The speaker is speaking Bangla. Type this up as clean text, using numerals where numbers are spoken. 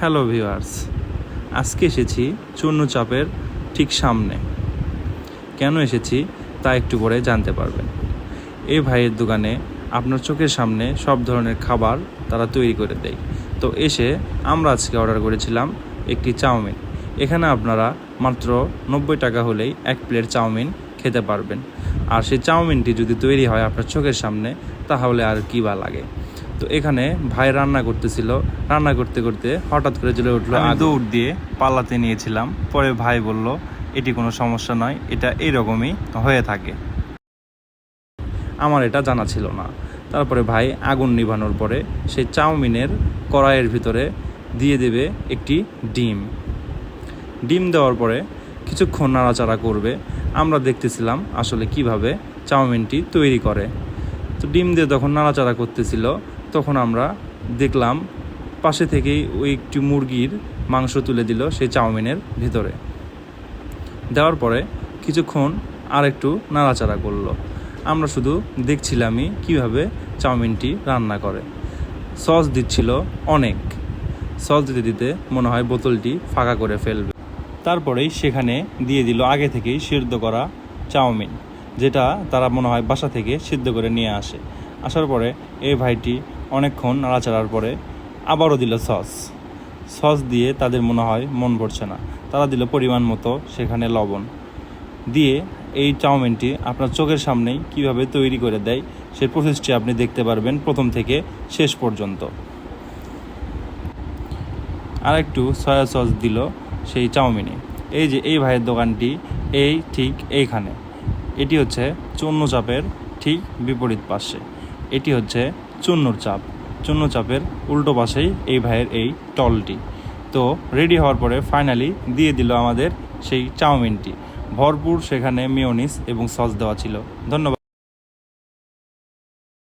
হ্যালো ভিউয়ার্স, আজকে এসেছি চূর্ণ চাপের ঠিক সামনে। কেন এসেছি তা একটু পরে জানতে পারবেন। এই ভাইয়ের দোকানে আপনার চোখের সামনে সব ধরনের খাবার তারা তৈরি করে দেয়। তো এসে আমরা আজকে অর্ডার করেছিলাম একটি চাউমিন। এখানে আপনারা মাত্র 90 টাকা হলেই এক প্লেট চাউমিন খেতে পারবেন। আর সেই চাউমিনটি যদি তৈরি হয় আপনার চোখের সামনে, তাহলে আর কী বা লাগে। তো এখানে ভাই রান্না করতেছিল, রান্না করতে করতে হঠাৎ করে জ্বলে উঠলো। আমি দৌড় দিয়ে পালাতে নিয়েছিলাম, পরে ভাই বলল এটি কোনো সমস্যা নয়, এটা এইরকমই হয়ে থাকে। আমার এটা জানা ছিল না। তারপরে ভাই আগুন নিভানোর পরে সেই চাউমিনের কড়াইয়ের ভিতরে দিয়ে দেবে একটি ডিম দেওয়ার পরে কিছুক্ষণ নাড়াচাড়া করবে। আমরা দেখতেছিলাম আসলে কিভাবে চাউমিনটি তৈরি করে। তো ডিম দিয়ে যখন নাড়াচাড়া করতেছিল, তখন আমরা দেখলাম পাশে থেকেই ওই একটি মুরগির মাংস তুলে দিল সেই চাউমিনের ভিতরে। দেওয়ার পরে কিছুক্ষণ আর একটু নাড়াচাড়া করলো। আমরা শুধু দেখছিলামই কিভাবে চাউমিনটি রান্না করে। সস দিচ্ছিল অনেক। সস দিতে দিতে মনে হয় বোতলটি ফাঁকা করে ফেলবে। তারপরেই সেখানে দিয়ে দিল আগে থেকেই সিদ্ধ করা চাউমিন, যেটা তারা মনে হয় বাসা থেকে সিদ্ধ করে নিয়ে আসার পরে এই ভাইটি অনেকক্ষণ নাড়াচাড়ার পরে আবারও দিল সস দিয়ে তাদের মনে হয় মন ভরছে না, তারা দিল পরিমাণ মতো সেখানে লবণ দিয়ে এই চাউমিনটি আপনার চোখের সামনেই কিভাবে তৈরি করে দেয় সেই প্রসেসটি আপনি দেখতে পারবেন প্রথম থেকে শেষ পর্যন্ত। আর একটু সয়া সস দিল সেই চাউমিনে। এই যে এই ভাইয়ের দোকানটি ঠিক এইখানে, এটি হচ্ছে চূর্ণ চাপের ঠিক বিপরীত পাশে। এটি হচ্ছে চূর্ণ চাপের উল্টো পাশেই এই ভাইয়ের এই টলটি। তো রেডি হওয়ার পরে ফাইনালি দিয়ে দিল আমাদের সেই চাউমিনটি। ভরপুর সেখানে মেয়োনিজ এবং সস দেওয়া ছিল। ধন্যবাদ।